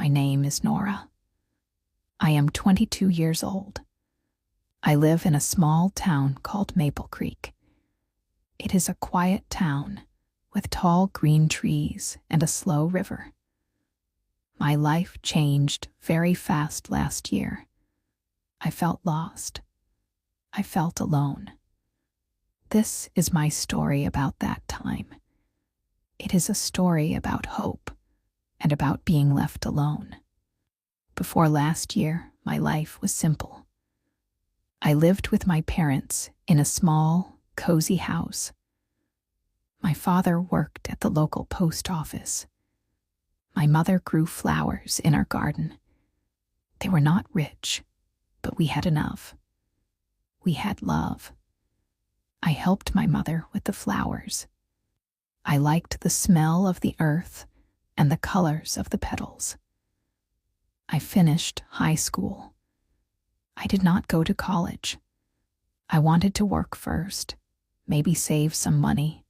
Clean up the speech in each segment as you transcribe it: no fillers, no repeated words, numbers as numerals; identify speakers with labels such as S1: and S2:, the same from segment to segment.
S1: My name is Nora. I am 22 years old. I live in a small town called Maple Creek. It is a quiet town with tall green trees and a slow river. My life changed very fast last year. I felt lost. I felt alone. This is my story about that time. It is a story about hope and about being left alone. Before last year, my life was simple. I lived with my parents in a small, cozy house. My father worked at the local post office. My mother grew flowers in our garden. They were not rich, but we had enough. We had love. I helped my mother with the flowers. I liked the smell of the earth and the colors of the petals. I finished high school. I did not go to college. I wanted to work first, maybe save some money.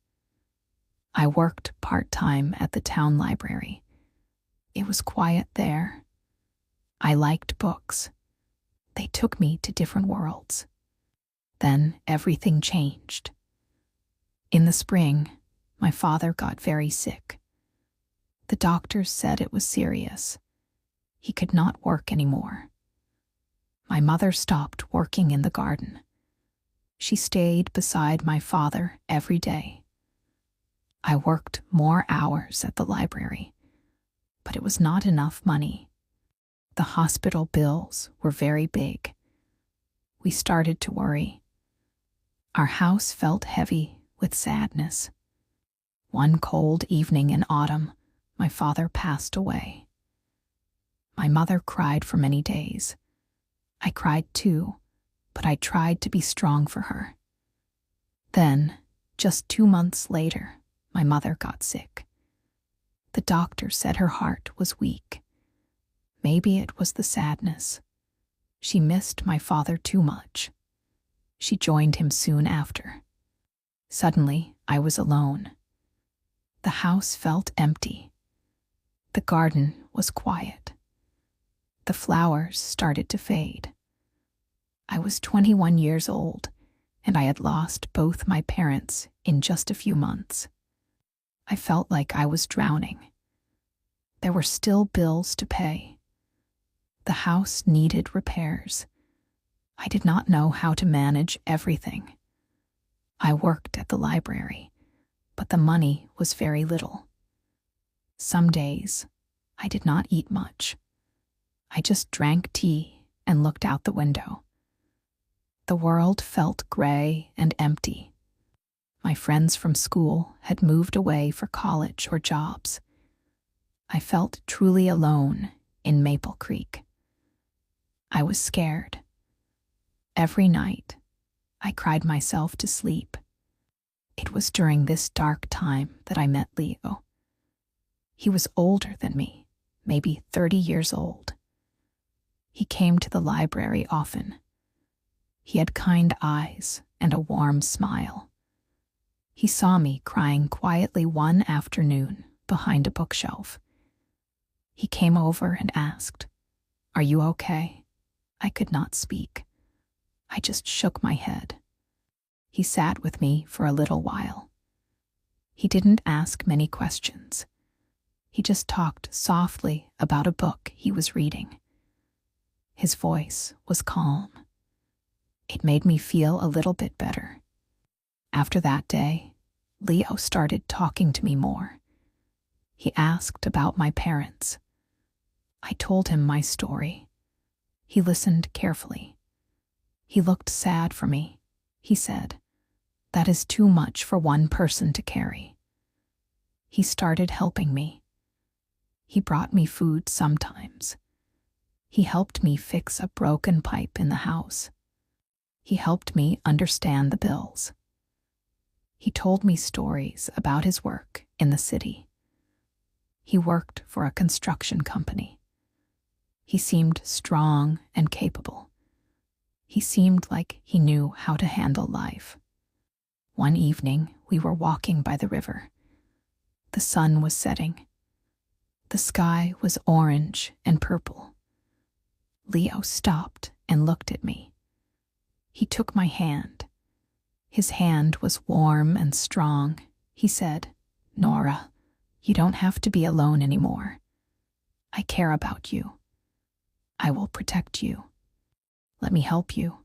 S1: I worked part-time at the town library. It was quiet there. I liked books. They took me to different worlds. Then everything changed. In the spring, my father got very sick. The doctors said it was serious. He could not work anymore. My mother stopped working in the garden. She stayed beside my father every day. I worked more hours at the library, but it was not enough money. The hospital bills were very big. We started to worry. Our house felt heavy with sadness. One cold evening in autumn, my father passed away. My mother cried for many days. I cried too, but I tried to be strong for her. Then, just 2 months later, my mother got sick. The doctor said her heart was weak. Maybe it was the sadness. She missed my father too much. She joined him soon after. Suddenly, I was alone. The house felt empty. The garden was quiet. The flowers started to fade. I was 21 years old, and I had lost both my parents in just a few months. I felt like I was drowning. There were still bills to pay. The house needed repairs. I did not know how to manage everything. I worked at the library, but the money was very little. Some days, I did not eat much. I just drank tea and looked out the window. The world felt gray and empty. My friends from school had moved away for college or jobs. I felt truly alone in Maple Creek. I was scared. Every night, I cried myself to sleep. It was during this dark time that I met Leo. He was older than me, maybe 30 years old. He came to the library often. He had kind eyes and a warm smile. He saw me crying quietly one afternoon behind a bookshelf. He came over and asked, "Are you okay?" I could not speak. I just shook my head. He sat with me for a little while. He didn't ask many questions. He just talked softly about a book he was reading. His voice was calm. It made me feel a little bit better. After that day, Leo started talking to me more. He asked about my parents. I told him my story. He listened carefully. He looked sad for me. He said, "That is too much for one person to carry." He started helping me. He brought me food sometimes. He helped me fix a broken pipe in the house. He helped me understand the bills. He told me stories about his work in the city. He worked for a construction company. He seemed strong and capable. He seemed like he knew how to handle life. One evening, we were walking by the river. The sun was setting. The The sky was orange and purple. Leo stopped and looked at me. He took my hand. His hand was warm and strong. He said, "Nora, you don't have to be alone anymore. I care about you. I will protect you. Let me help you."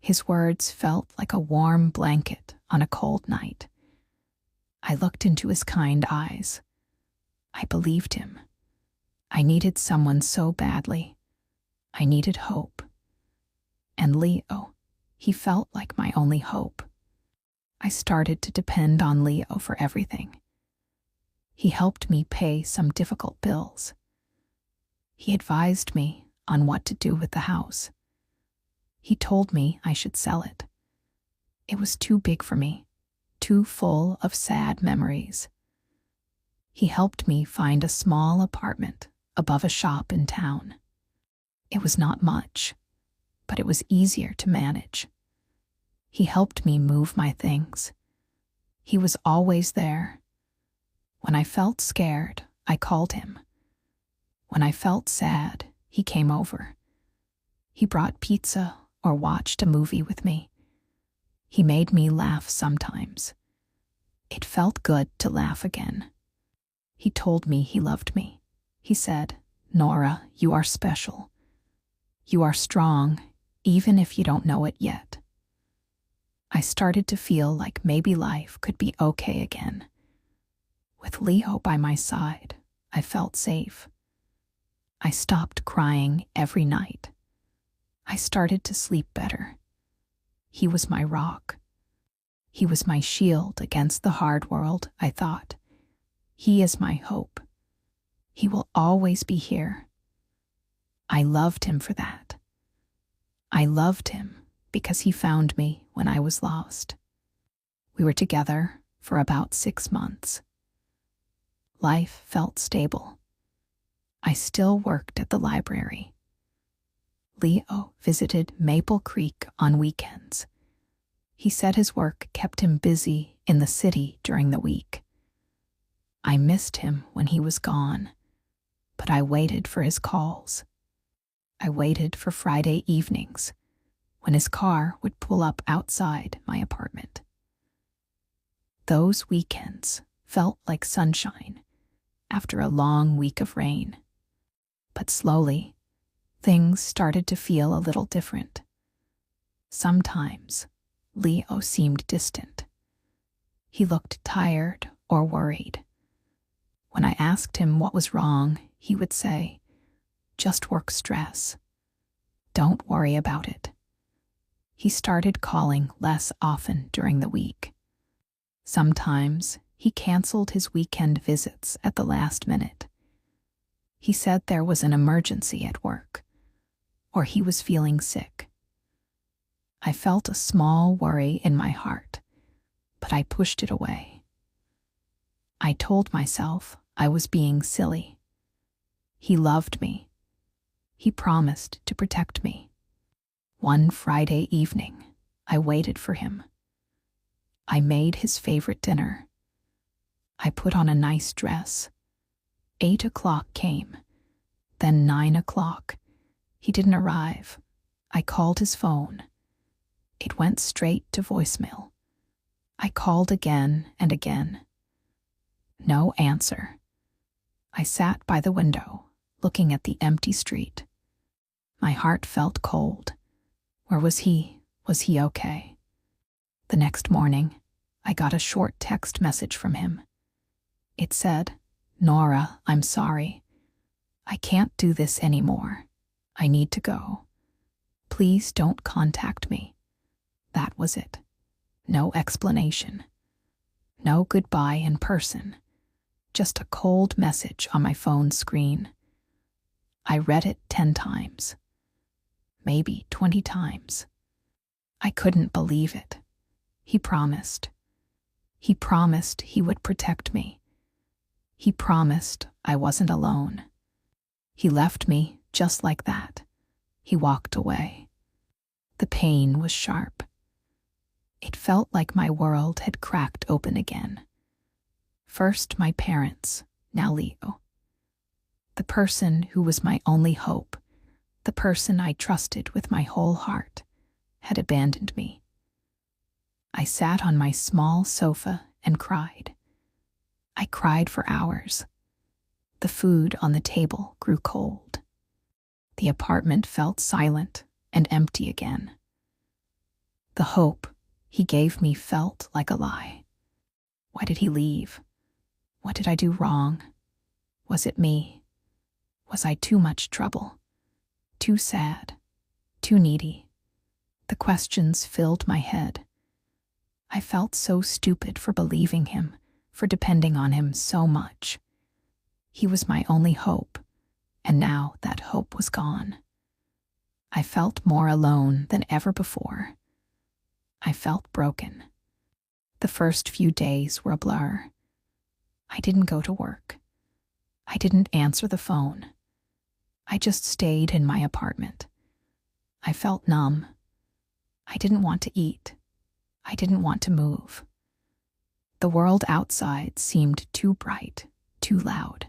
S1: His words felt like a warm blanket on a cold night. I looked into his kind eyes. I believed him. I needed someone so badly. I needed hope. And Leo, he felt like my only hope. I started to depend on Leo for everything. He helped me pay some difficult bills. He advised me on what to do with the house. He told me I should sell it. It was too big for me, too full of sad memories. He helped me find a small apartment above a shop in town. It was not much, but it was easier to manage. He helped me move my things. He was always there. When I felt scared, I called him. When I felt sad, he came over. He brought pizza or watched a movie with me. He made me laugh sometimes. It felt good to laugh again. He told me he loved me. He said, "Nora, you are special. You are strong, even if you don't know it yet." I started to feel like maybe life could be okay again. With Leo by my side, I felt safe. I stopped crying every night. I started to sleep better. He was my rock. He was my shield against the hard world, I thought. He is my hope. He will always be here. I loved him for that. I loved him because he found me when I was lost. We were together for about 6 months. Life felt stable. I still worked at the library. Leo visited Maple Creek on weekends. He said his work kept him busy in the city during the week. I missed him when he was gone, but I waited for his calls. I waited for Friday evenings when his car would pull up outside my apartment. Those weekends felt like sunshine after a long week of rain. But slowly, things started to feel a little different. Sometimes, Leo seemed distant. He looked tired or worried. When I asked him what was wrong, he would say, "Just work stress. Don't worry about it." He started calling less often during the week. Sometimes he canceled his weekend visits at the last minute. He said there was an emergency at work, or he was feeling sick. I felt a small worry in my heart, but I pushed it away. I told myself I was being silly. He loved me. He promised to protect me. One Friday evening, I waited for him. I made his favorite dinner. I put on a nice dress. 8 o'clock came, then 9 o'clock. He didn't arrive. I called his phone. It went straight to voicemail. I called again and again. No answer. I sat by the window, looking at the empty street. My heart felt cold. Where was he? Was he okay? The next morning, I got a short text message from him. It said, "Nora, I'm sorry. I can't do this anymore. I need to go. Please don't contact me." That was it. No explanation. No goodbye in person. Just a cold message on my phone screen. I read it 10 times. Maybe 20 times. I couldn't believe it. He promised. He promised he would protect me. He promised I wasn't alone. He left me just like that. He walked away. The pain was sharp. It felt like my world had cracked open again. First my parents, now Leo. The person who was my only hope, the person I trusted with my whole heart, had abandoned me. I sat on my small sofa and cried. I cried for hours. The food on the table grew cold. The apartment felt silent and empty again. The hope he gave me felt like a lie. Why did he leave? What did I do wrong? Was it me? Was I too much trouble? Too sad? Too needy? The questions filled my head. I felt so stupid for believing him, for depending on him so much. He was my only hope, and now that hope was gone. I felt more alone than ever before. I felt broken. The first few days were a blur. I didn't go to work. I didn't answer the phone. I just stayed in my apartment. I felt numb. I didn't want to eat. I didn't want to move. The world outside seemed too bright, too loud.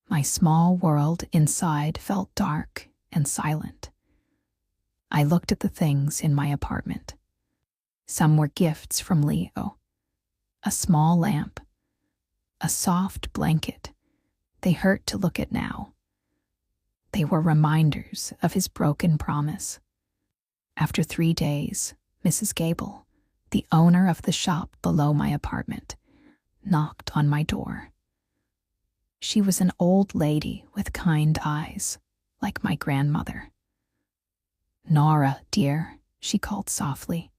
S1: My small world inside felt dark and silent. I looked at the things in my apartment. Some were gifts from Leo. A small lamp. A soft blanket. They hurt to look at now. They were reminders of his broken promise. After 3 days, Mrs. Gable, the owner of the shop below my apartment, knocked on my door. She was an old lady with kind eyes, like my grandmother. "Nora, dear," she called softly.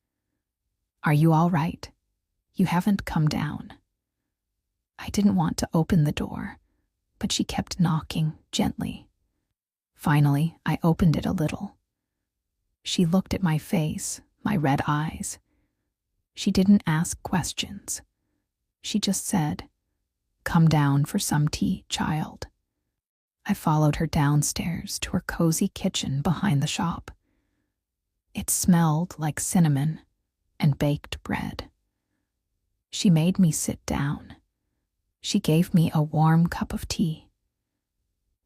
S1: "Are you all right? You haven't come down." I didn't want to open the door, but she kept knocking gently. Finally, I opened it a little. She looked at my face, my red eyes. She didn't ask questions. She just said, "Come down for some tea, child." I followed her downstairs to her cozy kitchen behind the shop. It smelled like cinnamon and baked bread. She made me sit down. She gave me a warm cup of tea.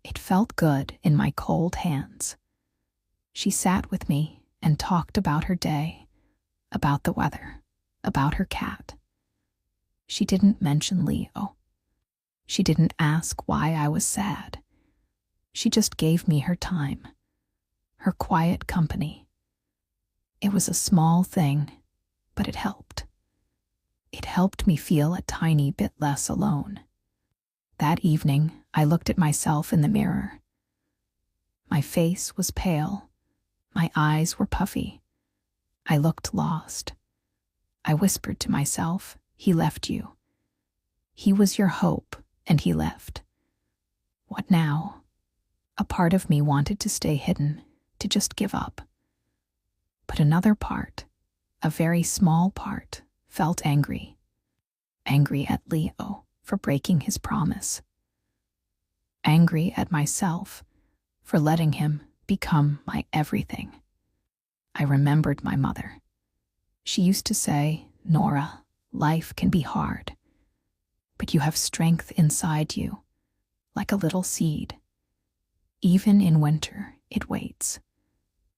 S1: It felt good in my cold hands. She sat with me and talked about her day, about the weather, about her cat. She didn't mention Leo. She didn't ask why I was sad. She just gave me her time, her quiet company. It was a small thing, but it helped. It helped me feel a tiny bit less alone. That evening, I looked at myself in the mirror. My face was pale. My eyes were puffy. I looked lost. I whispered to myself, "He left you. He was your hope, and he left. What now?" A part of me wanted to stay hidden, to just give up. But another part, a very small part, felt angry. Angry at Leo for breaking his promise. Angry at myself for letting him become my everything. I remembered my mother. She used to say, "Nora, life can be hard, but you have strength inside you, like a little seed. Even in winter, it waits.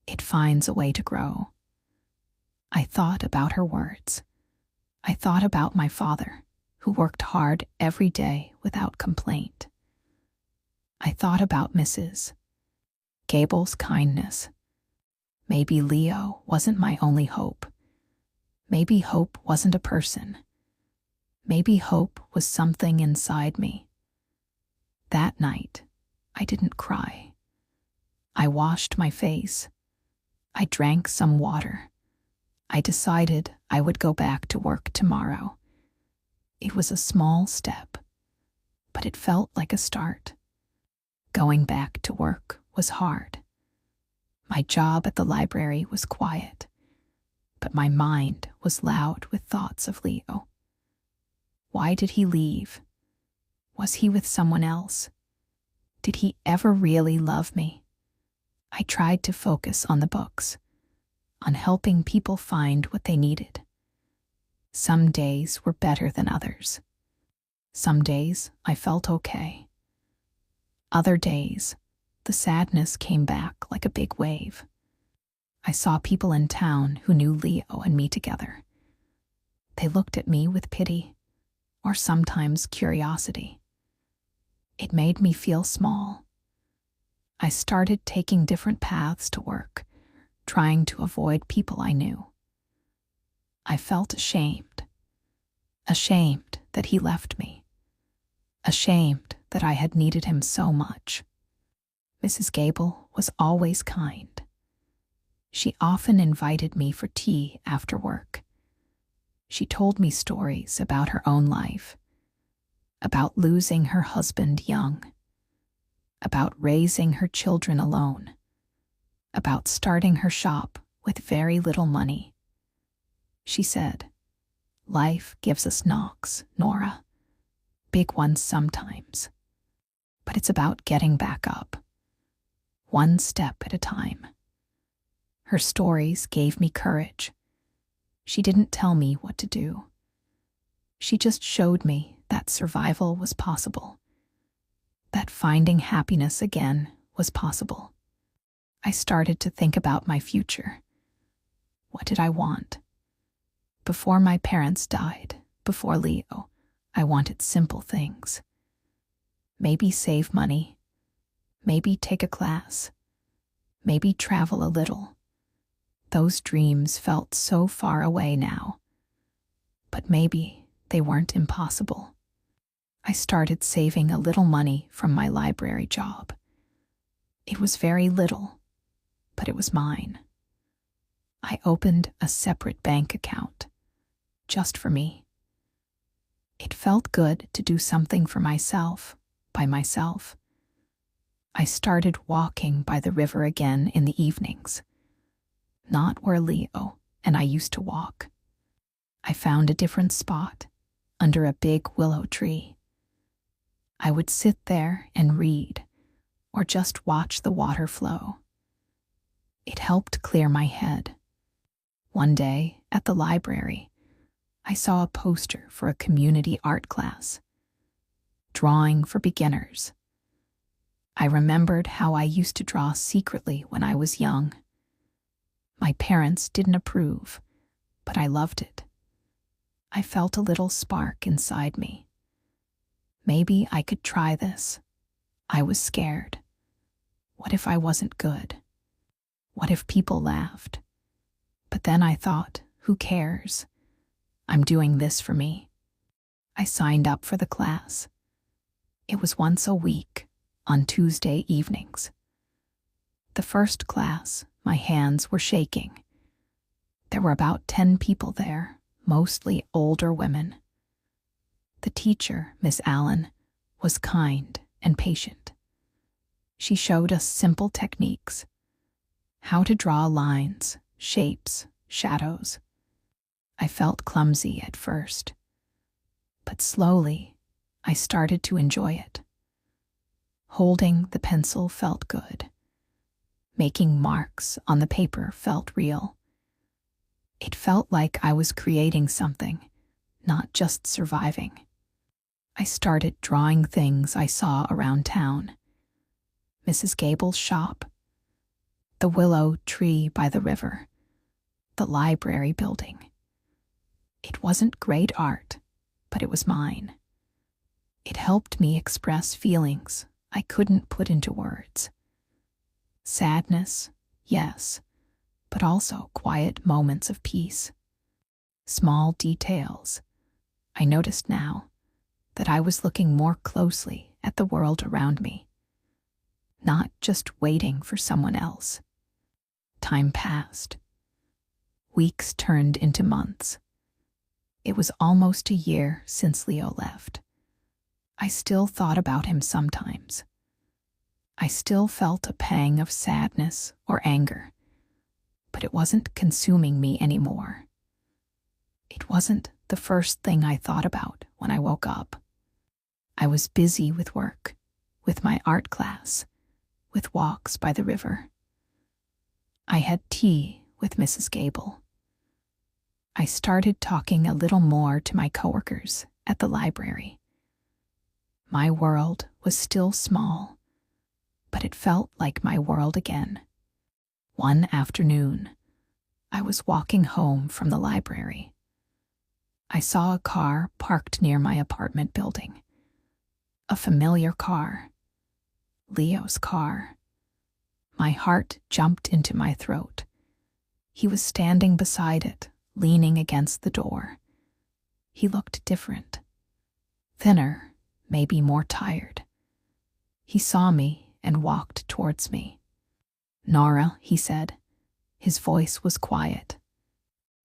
S1: It finds a way to grow." I thought about her words. I thought about my father, who worked hard every day without complaint. I thought about Mrs. Gable's kindness. Maybe Leo wasn't my only hope. Maybe hope wasn't a person. Maybe hope was something inside me. That night, I didn't cry. I washed my face. I drank some water. I decided I would go back to work tomorrow. It was a small step, but it felt like a start. Going back to work was hard. My job at the library was quiet, but my mind was loud with thoughts of Leo. Why did he leave? Was he with someone else? Did he ever really love me? I tried to focus on the books, on helping people find what they needed. Some days were better than others. Some days I felt okay. Other days, the sadness came back like a big wave. I saw people in town who knew Leo and me together. They looked at me with pity, or sometimes curiosity. It made me feel small. I started taking different paths to work, trying to avoid people I knew. I felt ashamed that he left me, ashamed that I had needed him so much. Mrs. Gable was always kind. She often invited me for tea after work. She told me stories about her own life, about losing her husband young, about raising her children alone, about starting her shop with very little money. She said, "Life gives us knocks, Nora, big ones sometimes, but it's about getting back up, one step at a time." Her stories gave me courage. She didn't tell me what to do. She just showed me that survival was possible, that finding happiness again was possible. I started to think about my future. What did I want? Before my parents died, before Leo, I wanted simple things. Maybe save money, maybe take a class, maybe travel a little. Those dreams felt so far away now, but maybe they weren't impossible. I started saving a little money from my library job. It was very little, but it was mine. I opened a separate bank account, just for me. It felt good to do something for myself, by myself. I started walking by the river again in the evenings. Not where Leo and I used to walk. I found a different spot, under a big willow tree. I would sit there and read, or just watch the water flow. It helped clear my head. One day, at the library, I saw a poster for a community art class. Drawing for beginners. I remembered how I used to draw secretly when I was young. My parents didn't approve, but I loved it. I felt a little spark inside me. Maybe I could try this. I was scared. What if I wasn't good? What if people laughed? But then I thought, who cares? I'm doing this for me. I signed up for the class. It was once a week, on Tuesday evenings. The first class, my hands were shaking. There were about 10 people there, mostly older women. The teacher, Miss Allen, was kind and patient. She showed us simple techniques, how to draw lines, shapes, shadows. I felt clumsy at first, but slowly I started to enjoy it. Holding the pencil felt good. Making marks on the paper felt real. It felt like I was creating something, not just surviving. I started drawing things I saw around town. Mrs. Gable's shop, the willow tree by the river, the library building. It wasn't great art, but it was mine. It helped me express feelings I couldn't put into words. Sadness, yes, but also quiet moments of peace. Small details. I noticed now that I was looking more closely at the world around me, not just waiting for someone else. Time passed. Weeks turned into months. It was almost a year since Leo left. I still thought about him sometimes. I still felt a pang of sadness or anger, but it wasn't consuming me anymore. It wasn't the first thing I thought about when I woke up. I was busy with work, with my art class, with walks by the river. I had tea with Mrs. Gable. I started talking a little more to my coworkers at the library. My world was still small, but it felt like my world again. One afternoon, I was walking home from the library. I saw a car parked near my apartment building. A familiar car. Leo's car. My heart jumped into my throat. He was standing beside it, leaning against the door. He looked different. Thinner, maybe more tired. He saw me and walked towards me. "Nora," he said. His voice was quiet.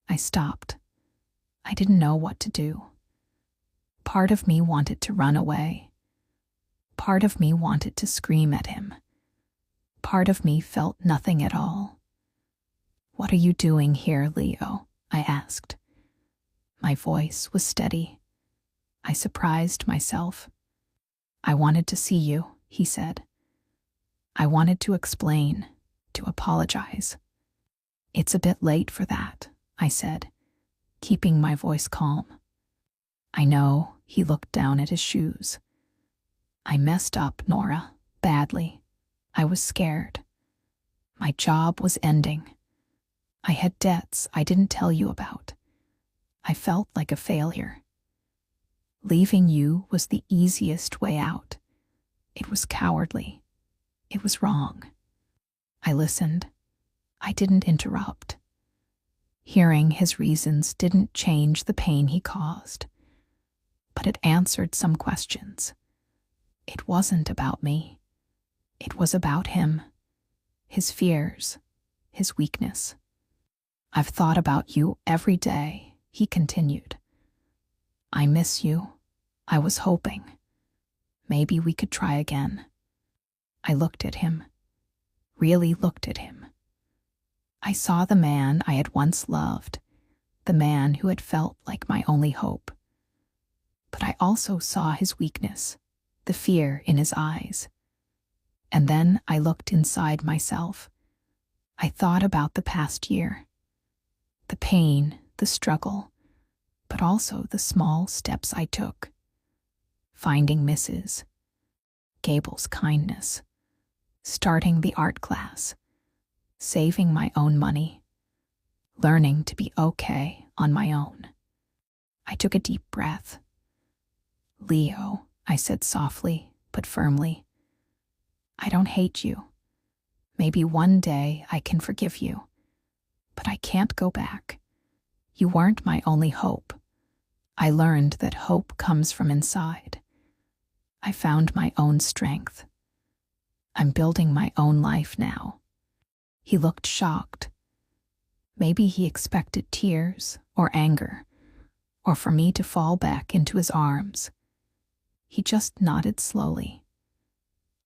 S1: I stopped. I didn't know what to do. Part of me wanted to run away. Part of me wanted to scream at him. Part of me felt nothing at all. "What are you doing here, Leo?" I asked. My voice was steady. I surprised myself. "I wanted to see you," he said. I wanted to explain, to apologize. "It's a bit late for that," I said, keeping my voice calm. "I know," he looked down at his shoes. "I messed up, Nora, badly. I was scared. My job was ending. I had debts I didn't tell you about. I felt like a failure. Leaving you was the easiest way out. It was cowardly. It was wrong." I listened. I didn't interrupt. Hearing his reasons didn't change the pain he caused, but it answered some questions. It wasn't about me. It was about him, his fears, his weakness. "I've thought about you every day," he continued. "I miss you. I was hoping. Maybe we could try again." I looked at him, really looked at him. I saw the man I had once loved, the man who had felt like my only hope. But I also saw his weakness, the fear in his eyes. And then I looked inside myself. I thought about the past year. The pain, the struggle, but also the small steps I took. Finding Mrs. Gable's kindness. Starting the art class. Saving my own money. Learning to be okay on my own. I took a deep breath. "Leo," I said softly but firmly, "I don't hate you. Maybe one day I can forgive you. But I can't go back. You weren't my only hope. I learned that hope comes from inside. I found my own strength. I'm building my own life now." He looked shocked. Maybe he expected tears or anger, or for me to fall back into his arms. He just nodded slowly.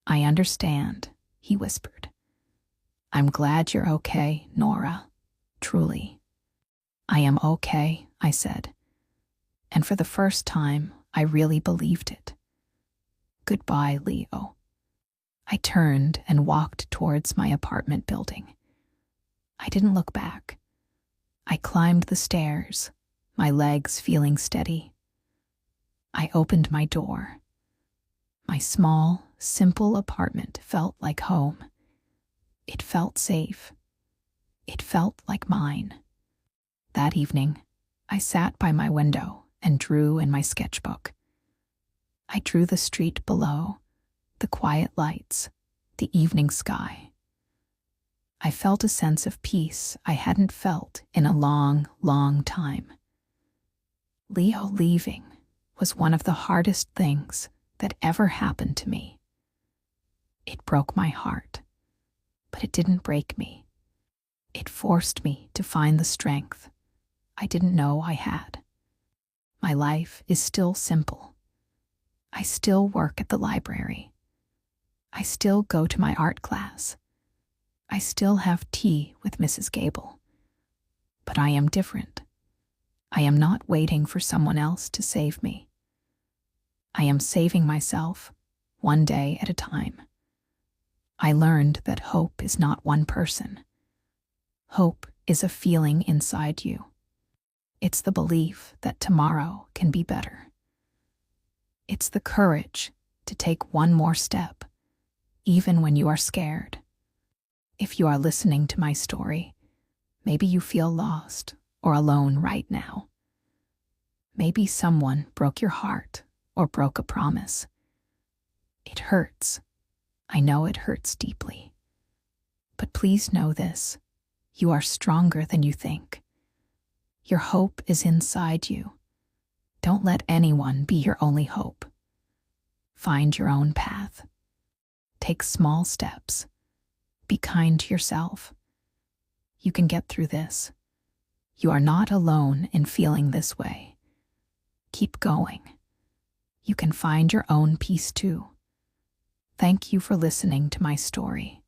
S1: "I understand," he whispered. "I'm glad you're okay, Nora. Truly." "I am okay," I said. And for the first time, I really believed it. "Goodbye, Leo." I turned and walked towards my apartment building. I didn't look back. I climbed the stairs, my legs feeling steady. I opened my door. My small, simple apartment felt like home. It felt safe. It felt like mine. That evening, I sat by my window and drew in my sketchbook. I drew the street below, the quiet lights, the evening sky. I felt a sense of peace I hadn't felt in a long, long time. Leo leaving was one of the hardest things that ever happened to me. It broke my heart, but it didn't break me. It forced me to find the strength I didn't know I had. My life is still simple. I still work at the library. I still go to my art class. I still have tea with Mrs. Gable. But I am different. I am not waiting for someone else to save me. I am saving myself, one day at a time. I learned that hope is not one person. Hope is a feeling inside you. It's the belief that tomorrow can be better. It's the courage to take one more step, even when you are scared. If you are listening to my story, maybe you feel lost or alone right now. Maybe someone broke your heart or broke a promise. It hurts. I know it hurts deeply. But please know this: you are stronger than you think. Your hope is inside you. Don't let anyone be your only hope. Find your own path. Take small steps. Be kind to yourself. You can get through this. You are not alone in feeling this way. Keep going. You can find your own peace too. Thank you for listening to my story.